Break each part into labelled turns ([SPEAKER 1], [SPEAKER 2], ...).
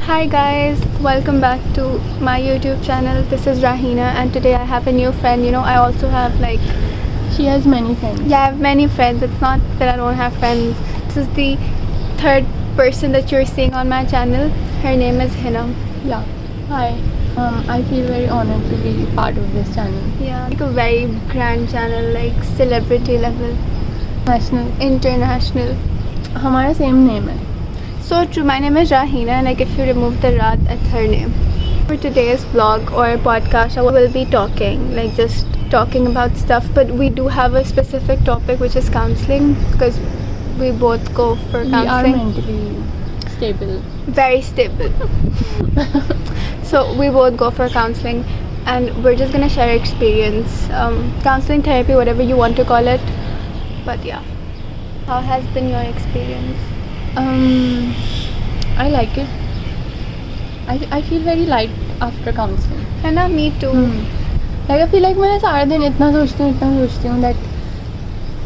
[SPEAKER 1] Hi guys, welcome back to my YouTube channel. This is Rahina and today I have a new friend. I also have
[SPEAKER 2] She has many friends.
[SPEAKER 1] I have many friends. It's not that I don't have friends. This is the third person that you're seeing on my channel. Her name is Hina.
[SPEAKER 2] Yeah. Hi. I feel very honored to be part of this channel.
[SPEAKER 1] Yeah, like a very grand channel, like celebrity level,
[SPEAKER 2] National.
[SPEAKER 1] international.
[SPEAKER 2] हमारा same name है.
[SPEAKER 1] So true, my name is Rahina and like if you remove the Rat, it's her name. For today's vlog or podcast, I will be just talking about stuff, but we do have a specific topic which is counseling because we both go for
[SPEAKER 2] We are
[SPEAKER 1] counseling.
[SPEAKER 2] mentally stable.
[SPEAKER 1] Very stable. So we both go for counseling and we're just gonna share experience. Counseling, therapy, whatever you want to call it. But yeah. How has been your experience?
[SPEAKER 2] I like it. I feel very light after counseling.
[SPEAKER 1] है ना, me too.
[SPEAKER 2] Like I feel like मैं सारा दिन इतना सोचती हूँ that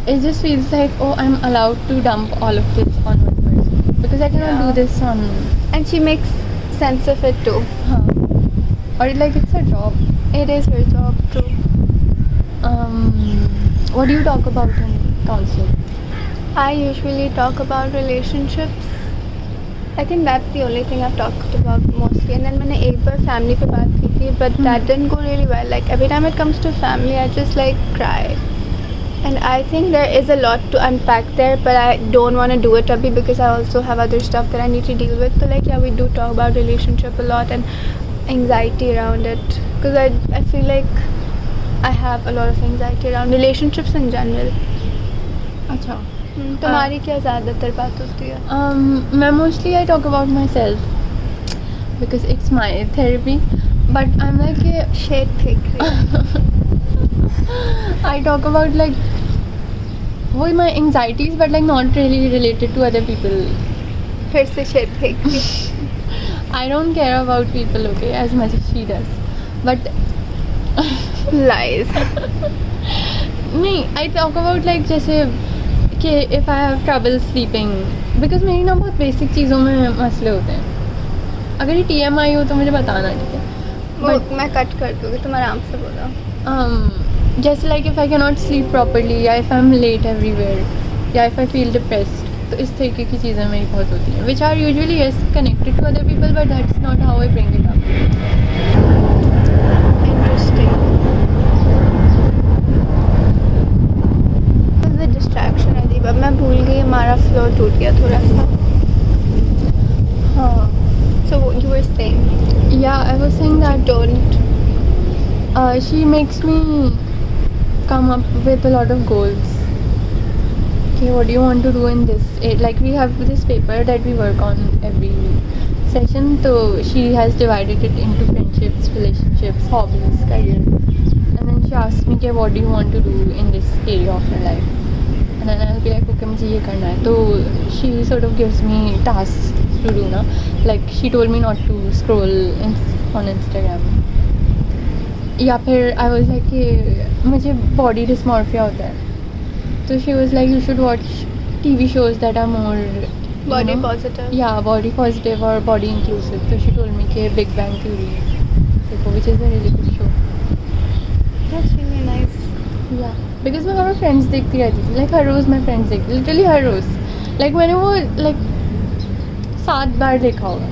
[SPEAKER 2] it just feels like I'm allowed to dump all of this on one person because I cannot
[SPEAKER 1] Yeah.
[SPEAKER 2] do this on.
[SPEAKER 1] And she makes sense of it too.
[SPEAKER 2] Or it's a job.
[SPEAKER 1] It is her job too.
[SPEAKER 2] What do you talk about in counseling?
[SPEAKER 1] I usually talk about relationships. I think that's the only thing I've talked about mostly. And then मैंने एक बार family पे बात की थी, but that didn't go really well. Like every time it comes to family, I just cry. And I think there is a lot to unpack there, but I don't want to do it abhi because I also have other stuff that I need to deal with. So we do talk about relationship a lot and anxiety around it because I feel like I have a lot of anxiety around relationships in general.
[SPEAKER 2] अच्छा.
[SPEAKER 1] तुम्हारी क्या ज़्यादातर बात होती है?
[SPEAKER 2] मैं mostly I talk about myself because it's my therapy, but I'm
[SPEAKER 1] shade फेंक रही है.
[SPEAKER 2] I talk about my anxieties, but not really related to other people.
[SPEAKER 1] फिर से शेड फेंक रही है.
[SPEAKER 2] I don't care about people, okay, as much as she does, but
[SPEAKER 1] Lies.
[SPEAKER 2] नहीं, I talk about जैसे कि if I have trouble sleeping, because मेरी ना बहुत basic चीज़ों में मसले होते हैं. अगर ये TMI हो तो मुझे बताना, ठीक है?
[SPEAKER 1] वो मैं कट कर दूँगी, तुम आराम से बोलो.
[SPEAKER 2] जैसे if I cannot sleep properly या if I'm late everywhere या if I feel depressed, तो इस तरीके की चीज़ें मेरी बहुत होती हैं, which are usually connected to other people, but that's not how I bring it up.
[SPEAKER 1] Interesting. The distraction है दीपा, मैं भूल गई हमारा फ्लो टूट गया थोड़ा सा.
[SPEAKER 2] हाँ.
[SPEAKER 1] So you were saying
[SPEAKER 2] Yeah, I was saying that
[SPEAKER 1] don't.
[SPEAKER 2] she makes me come up with a lot of goals. Okay, what do you want to do in this? We have this paper that we work on every session, so she has divided it into friendships, relationships, hobbies, career, and then she asks me, okay, what do you want to do in this area of your life? And then I'll be like, okay, मुझे ये करना है. So she sort of gives me tasks to do ना. Like she told me not to scroll on Instagram. या फिर I was like कि मुझे body dysmorphia होता है. So she was like, you should watch TV shows that are more
[SPEAKER 1] Body positive.
[SPEAKER 2] Yeah, body positive or body inclusive. So she told me कि Big Bang Theory, which is a really good show.
[SPEAKER 1] That's really nice.
[SPEAKER 2] Yeah, because मैं हमारे friends देखती रहती थी. हर रोज़ मैं friends देखती, literally हर रोज़. मैंने वो 7 बार देखा होगा,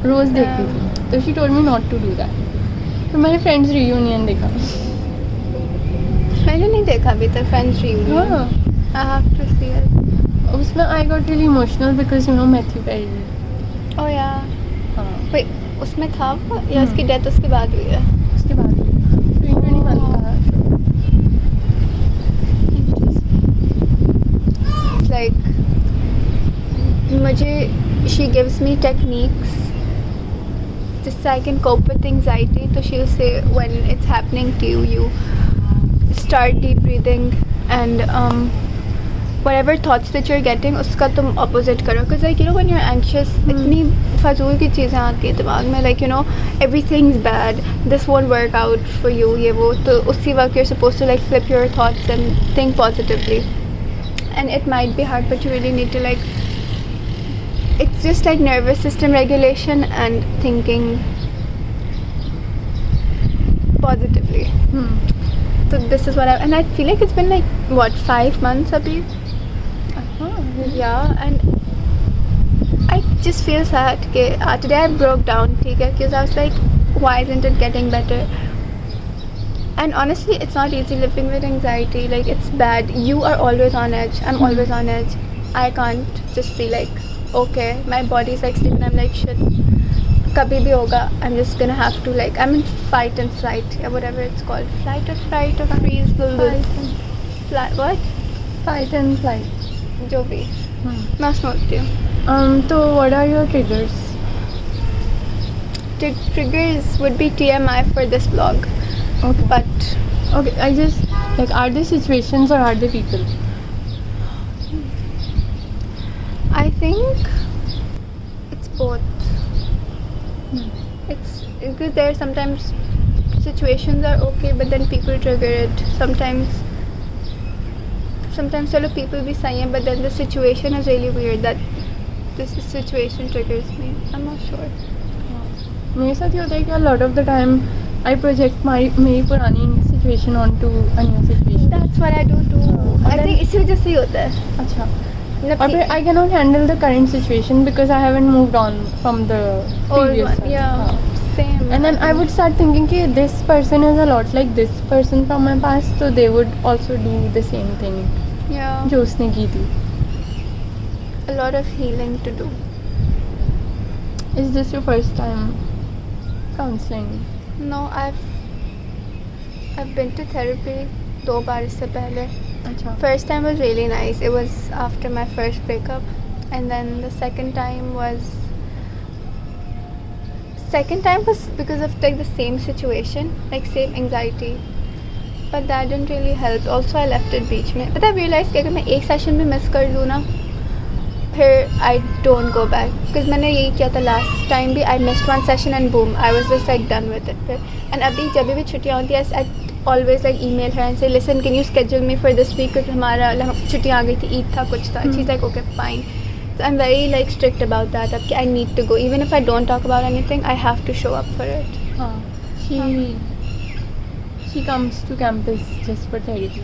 [SPEAKER 2] रोज़ देखती थी. तो she told me not to do that. तो मैंने friends reunion देखा.
[SPEAKER 1] मैंने नहीं देखा अभी तक Friends reunion.
[SPEAKER 2] हाँ.
[SPEAKER 1] I have to see it.
[SPEAKER 2] उसमें I got really emotional because Matthew Perry.
[SPEAKER 1] Oh yeah.
[SPEAKER 2] हाँ.
[SPEAKER 1] Wait, उसमें था वो या उसकी डेथ उसके बाद हुई है?
[SPEAKER 2] उसके बाद 2021 का show.
[SPEAKER 1] It's like मुझे she gives me techniques just so I can cope with anxiety. So she'll say when it's happening to you, you start deep breathing and whatever thoughts that you're getting उसका तुम opposite करो because when you're anxious इतनी फजूल की चीज़ें आती हैं दिमाग में everything's bad, this won't work out for you ये वो. तो उसी वक्त you're supposed to flip your thoughts and think positively, and it might be hard but you really need to it's just like nervous system regulation and thinking positively. So this is what and I feel like it's been like what 5 months abhi. Yeah, and I just feel sad that today I broke down, because I was like, why isn't it getting better? And honestly, it's not easy living with anxiety. Like, it's bad. You are always on edge. I'm always on edge. I can't just be like, okay, my body's like sleeping. I'm like, shit, kabhi bhi hoga. I'm just gonna have to like, I'm in fight and flight, or whatever it's called. Flight or fright or freeze, what?
[SPEAKER 2] Fight and flight.
[SPEAKER 1] जो भी मैं सोचती हूँ.
[SPEAKER 2] So what are your triggers?
[SPEAKER 1] Triggers would be TMI for this vlog.
[SPEAKER 2] Okay.
[SPEAKER 1] But
[SPEAKER 2] Okay, I just like, are they situations or are they people?
[SPEAKER 1] I think it's both. It's because there are sometimes situations are okay, but then people trigger it. Sometimes chalo people be saying, but then the situation is really weird that this situation triggers me. I'm not sure.
[SPEAKER 2] मेरे साथ ये होता है कि a lot of the time I project मेरी पुरानी situation onto a new situation.
[SPEAKER 1] That's what I do too. I
[SPEAKER 2] then-
[SPEAKER 1] think इसी वजह से ही होता है.
[SPEAKER 2] अच्छा.
[SPEAKER 1] मतलब
[SPEAKER 2] और फिर I cannot handle the current situation because I haven't moved on from the
[SPEAKER 1] old
[SPEAKER 2] previous
[SPEAKER 1] one.
[SPEAKER 2] one.
[SPEAKER 1] Yeah,
[SPEAKER 2] हाँ.
[SPEAKER 1] same.
[SPEAKER 2] And then I would start thinking कि this person is a lot like this person from my past, so they would also do the same thing
[SPEAKER 1] Yeah,
[SPEAKER 2] जो उसने की थी.
[SPEAKER 1] a lot of healing to do.
[SPEAKER 2] Is this your first time counseling?
[SPEAKER 1] No, I've been to therapy 2 बार इससे पहले.
[SPEAKER 2] अच्छा.
[SPEAKER 1] First time was really nice. It was after my first breakup, and then the second time was because of like the same situation, like same anxiety, but that didn't really help. Also I left it बीच में. But I realized कि अगर मैं एक session भी miss कर लूँ ना, फिर I don't go back. Because मैंने यही किया था last time भी. I missed one session and boom, I was just like done with it. And अभी जब भी छुट्टियाँ होती है, I always like email her and say, listen, can you schedule me for this week? Because हमारा छुट्टियाँ आ गई थी, ईद था, कुछ था. She's like, okay, fine. So I'm very like strict about that. अब कि I need to go. Even if I don't talk about anything, I have to show up for it.
[SPEAKER 2] हाँ. She comes to campus just for therapy.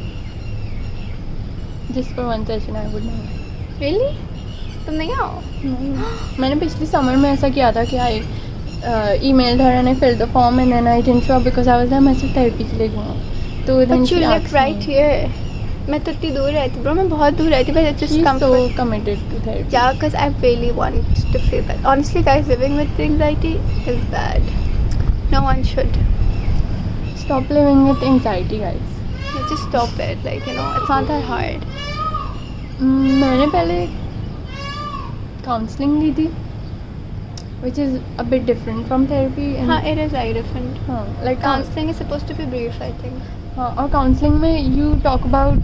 [SPEAKER 2] Just for one session, I would know.
[SPEAKER 1] Really? तुम नहीं आओ?
[SPEAKER 2] मैंने पिछले summer में ऐसा किया था कि I emailed her and I filled the form and then I didn't show up because I was like मैं सिर्फ therapy के लिए गया. तो then
[SPEAKER 1] But you
[SPEAKER 2] she
[SPEAKER 1] live
[SPEAKER 2] asked
[SPEAKER 1] right
[SPEAKER 2] me.
[SPEAKER 1] here. मैं तो इतनी दूर रहती हूँ. Bro, मैं बहुत दूर रहती हूँ. But it's just
[SPEAKER 2] She's
[SPEAKER 1] comfort.
[SPEAKER 2] so committed to therapy.
[SPEAKER 1] Yeah, because I really want to feel that. Honestly, guys, living with anxiety is bad. No one should.
[SPEAKER 2] Stop living with anxiety, guys.
[SPEAKER 1] Just stop it. Like, you know, it's not that hard.
[SPEAKER 2] मैंने पहले counseling ली थी, which is a bit different from therapy. And
[SPEAKER 1] हाँ, it is very different.
[SPEAKER 2] हाँ, like
[SPEAKER 1] Counseling is supposed to be brief, I think.
[SPEAKER 2] हाँ, और counseling में you talk about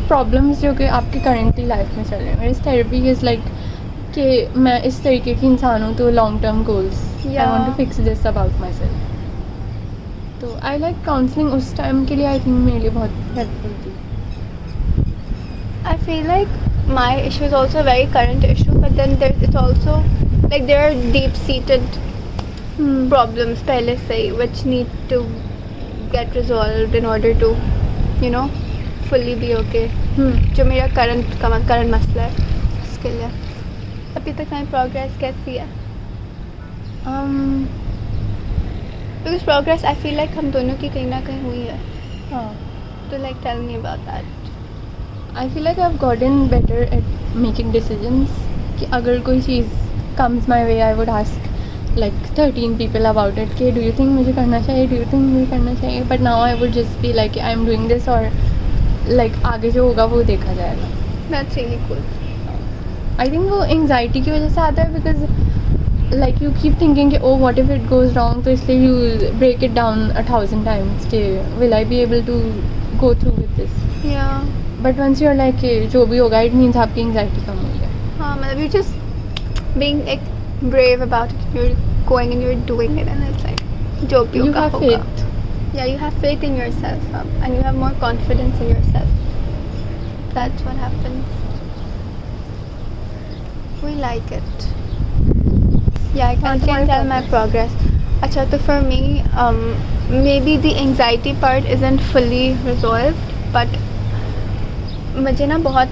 [SPEAKER 2] problems जो कि आपके currently life में चल रहे हैं. Whereas therapy is like कि मैं इस तरीके की इंसान हूँ तो long term goals. I
[SPEAKER 1] Yeah.
[SPEAKER 2] want to fix this about myself. तो I like counseling उस time के लिए I think मेरे लिए बहुत helpful थी.
[SPEAKER 1] I feel like my issue is also a very current issue, but then it's also like there are deep-seated problems पहले से ही which need to get resolved in order to, you know, fully be okay. जो मेरा current मसला है उसके लिए. अभी तक मेरी progress कैसी है? Because progress I feel like हम दोनों की कहीं ना कहीं हुई है.
[SPEAKER 2] हाँ.
[SPEAKER 1] So like tell me about that.
[SPEAKER 2] I feel like I've gotten better at making decisions. कि अगर कोई चीज़ comes my way, I would ask like 13 people about it. कि do you think मुझे करना चाहिए? Do you think मुझे करना चाहिए? But now I would just be like I'm doing this or like आगे जो होगा वो देखा जाएगा.
[SPEAKER 1] That's really cool.
[SPEAKER 2] I think वो anxiety की वजह से आता है because like you keep thinking कि oh what if it goes wrong, तो इसलिए you break it down 1,000 times कि will I be able to go through with this?
[SPEAKER 1] Yeah.
[SPEAKER 2] But once you're like कि जो भी होगा it means आपकी anxiety कम हो गया.
[SPEAKER 1] हाँ, मतलब you're just being like brave about it. You're going and you're doing it, and it's like जो भी
[SPEAKER 2] You
[SPEAKER 1] होगा
[SPEAKER 2] have
[SPEAKER 1] होगा.
[SPEAKER 2] faith.
[SPEAKER 1] Yeah, you have faith in yourself, and you have more confidence in yourself. That's what happens. We like it. Yeah, I
[SPEAKER 2] हाँ,
[SPEAKER 1] can
[SPEAKER 2] तुम्हारी
[SPEAKER 1] tell my progress. अच्छा, तो for me, maybe the anxiety part isn't fully resolved, but मुझे ना बहुत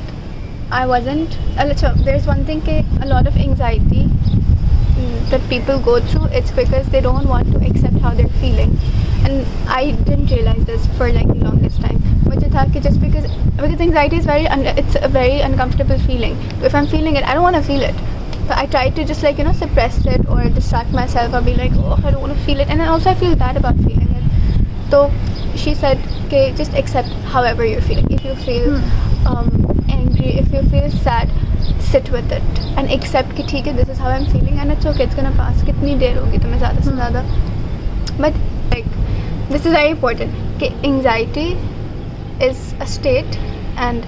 [SPEAKER 1] I wasn't. अच्छा, there's one thing कि a lot of anxiety that people go through, it's because they don't want to accept how they're feeling, and I didn't realize this for like the longest time. मुझे था कि just because anxiety is it's a very uncomfortable feeling. If I'm feeling it, I don't want to feel it. But I try to just like suppress it or distract myself or be like, oh, I don't want to feel it, and then also I feel bad about feeling it. So she said, okay, just accept however you're feeling. If you feel angry, if you feel sad, sit with it and accept कि ठीक है, this is how I'm feeling and it's okay, it's gonna pass. कितनी देर होगी तुम्हें ज़्यादा से ज़्यादा. But like this is very important कि anxiety is a state and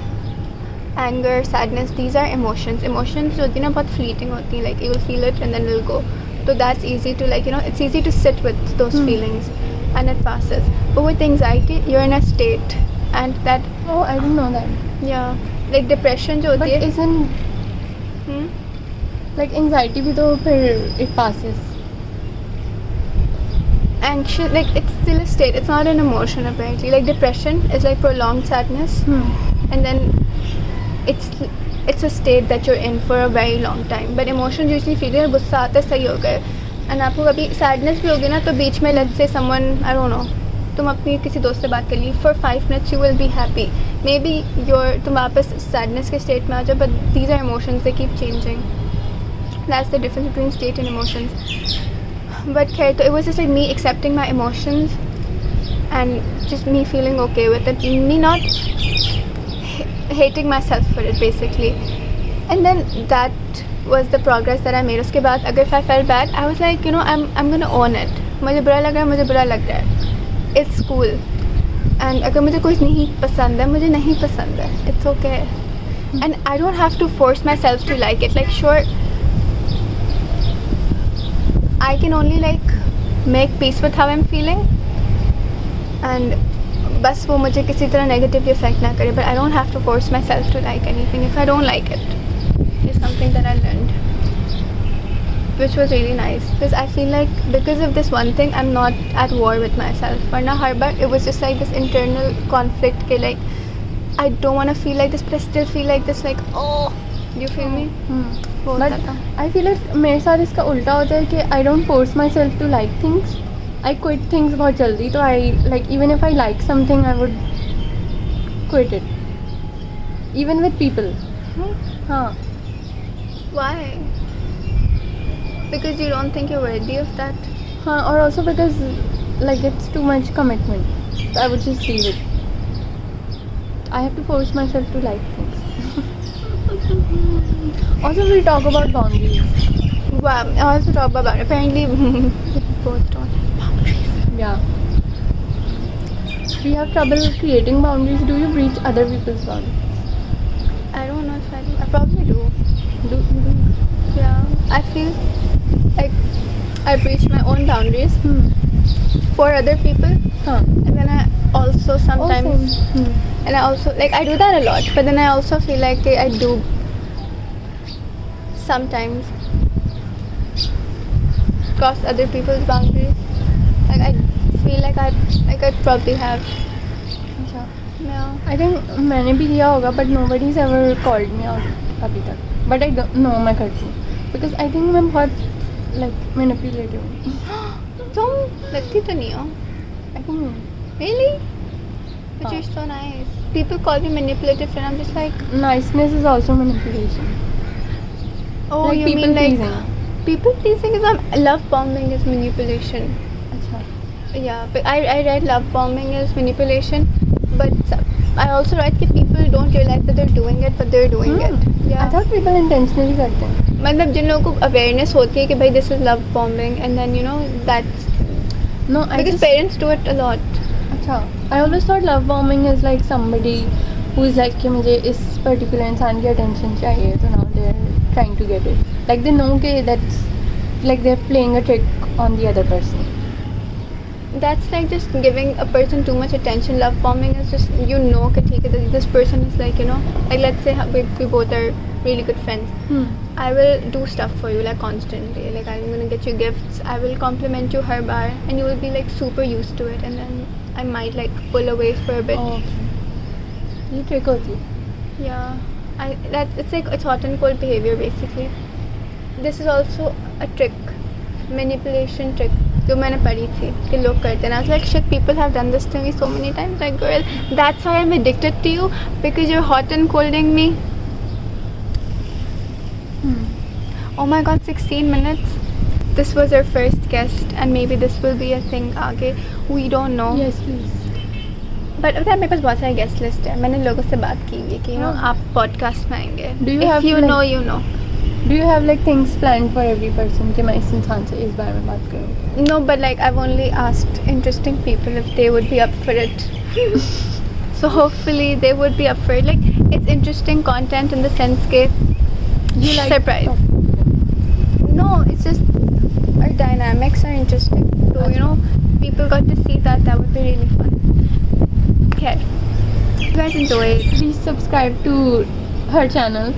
[SPEAKER 1] anger, sadness, these are emotions. Emotions जो होती है ना बहुत fleeting होती हैं, like you will feel it and then it will go. So that's easy to like it's easy to sit with those feelings and it passes. But with anxiety, you're in a state and that
[SPEAKER 2] Oh, I didn't know that.
[SPEAKER 1] yeah, like depression जो
[SPEAKER 2] But
[SPEAKER 1] होती है.
[SPEAKER 2] isn't like anxiety भी तो फिर it passes.
[SPEAKER 1] Anxious, like it's still a state, it's not an emotion apparently. Like depression is like prolonged sadness and then it's a state that you're in for a very long time. But emotions usually feel है गुस्सा आता है सही हो गए and आपको कभी sadness भी होगी ना तो बीच में let's say someone, I don't know, तुम अपनी किसी दोस्त से बात कर ली for 5 minutes, you will be happy, maybe तुम वापस sadness के state में आ जाओ, but these are emotions, they keep changing. That's the difference between state and emotions. But खैर, तो it was just like me accepting my emotions and just me feeling okay with it, me not hating myself for it basically. And then that was the progress that I made. उसके बाद अगर if I felt bad, I was like I'm gonna own it. मुझे बुरा लग रहा है, मुझे बुरा लग रहा है. It's cool. And अगर मुझे कुछ नहीं पसंद है, मुझे नहीं पसंद है. It's okay. And I don't have to force myself to like it. Like sure, I can only like make peace with how I'm feeling and बस वो मुझे किसी तरह negatively affect ना करे. But I don't have to force myself to like anything if I don't like it. It's something that I learned, which was really nice because I feel like because of this one thing I'm not at war with myself. वरना हर बार it was just like this internal conflict के like I don't want to feel like this but I still feel like this like oh, do you feel me? वो
[SPEAKER 2] But
[SPEAKER 1] होता था.
[SPEAKER 2] I feel like मेरे साथ इसका उल्टा होता है कि I don't force myself to like things. I quit things बहुत जल्दी, तो I like even if I like something I would quit it. Even with people. हाँ.
[SPEAKER 1] Why? Because you don't think you're worthy of that?
[SPEAKER 2] हाँ, और also because like it's too much commitment. So I would just leave it. I have to force myself to like things. Also, we talk about boundaries.
[SPEAKER 1] Wow, I also talk about apparently we both don't have boundaries.
[SPEAKER 2] Yeah. We have trouble creating boundaries. Do you breach other people's boundaries?
[SPEAKER 1] I don't know if I do. I probably do.
[SPEAKER 2] Do you do?
[SPEAKER 1] Yeah, I feel like I breach my own boundaries for other people,
[SPEAKER 2] Huh.
[SPEAKER 1] and then I also sometimes and I also like I do that a lot. But then I also feel like I do sometimes cross other people's boundaries. Like I feel like I probably have.
[SPEAKER 2] अच्छा.
[SPEAKER 1] Yeah.
[SPEAKER 2] I think मैंने भी किया होगा, but nobody's ever called me out अभी तक. But I don't know मैं करती हूँ. Because I think मैं बहुत like manipulative हूँ.
[SPEAKER 1] तुम लगती तो नहीं हो.
[SPEAKER 2] I think
[SPEAKER 1] Really? But
[SPEAKER 2] हाँ.
[SPEAKER 1] you're so nice. People call me manipulative and I'm just like,
[SPEAKER 2] niceness is also manipulation.
[SPEAKER 1] oh,
[SPEAKER 2] Like
[SPEAKER 1] you
[SPEAKER 2] people
[SPEAKER 1] mean like
[SPEAKER 2] pleasing.
[SPEAKER 1] people pleasing is love bombing is manipulation.
[SPEAKER 2] अच्छा.
[SPEAKER 1] Yeah, but I read love bombing is manipulation, but I also read that people don't realize that they're doing it, but they're doing it.
[SPEAKER 2] I
[SPEAKER 1] Yeah.
[SPEAKER 2] thought people intentionally करते हैं.
[SPEAKER 1] मतलब जिन लोगों को awareness होती है कि भाई this is love bombing and then that's
[SPEAKER 2] No, I
[SPEAKER 1] because
[SPEAKER 2] just
[SPEAKER 1] parents do it a lot.
[SPEAKER 2] अच्छा. I always thought love bombing is like somebody who is like कि मुझे इस particular इंसान की attention चाहिए, तो now they're trying to get it. Like they know कि that's like they're playing a trick on the other person.
[SPEAKER 1] That's like just giving a person too much attention. Love bombing is just कि ठीक है, this person is like like let's say we both are really good friends. I will do stuff for you like constantly. Like I'm gonna get you gifts. I will compliment you her bar, and you will be like super used to it. And then I might like pull away for a bit.
[SPEAKER 2] Oh, okay. ये trick होती है.
[SPEAKER 1] Yeah, it's like it's hot and cold behavior basically. This is also a trick, manipulation trick. जो मैंने पढ़ी थी कि लोग करते हैं. I was like, shit, people have done this to me so many times. Like, girl, that's why I'm addicted to you, because you're hot and colding me. Oh my god, 16 minutes. This was our first guest, and maybe this will be a thing आगे. We don't know.
[SPEAKER 2] Yes, please.
[SPEAKER 1] But पता है मेरे पास बहुत सारे guest list है. मैंने लोगों से बात की हुई है कि
[SPEAKER 2] हाँ.
[SPEAKER 1] आप पॉडकास्ट में आएंगे.
[SPEAKER 2] Do you
[SPEAKER 1] If
[SPEAKER 2] have
[SPEAKER 1] you
[SPEAKER 2] like-
[SPEAKER 1] know, you know.
[SPEAKER 2] Do you have like things planned for every person कि मैं इस इंसान से इस बारे में बात करूँ?
[SPEAKER 1] No, but like I've only asked interesting people if they would be up for it. So hopefully they would be up for it. Like it's interesting content in the sense that
[SPEAKER 2] You like
[SPEAKER 1] surprise.
[SPEAKER 2] talking to them?
[SPEAKER 1] No, it's just our dynamics are interesting. So you know, people got to see that. That would be really fun. Okay, you guys enjoy it.
[SPEAKER 2] Please subscribe to her channel.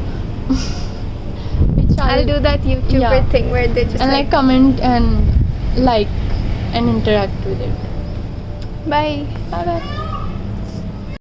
[SPEAKER 2] Which
[SPEAKER 1] I'll do that YouTuber
[SPEAKER 2] Yeah.
[SPEAKER 1] thing where they just
[SPEAKER 2] and like comment and like and interact with it.
[SPEAKER 1] bye.
[SPEAKER 2] Bye bye.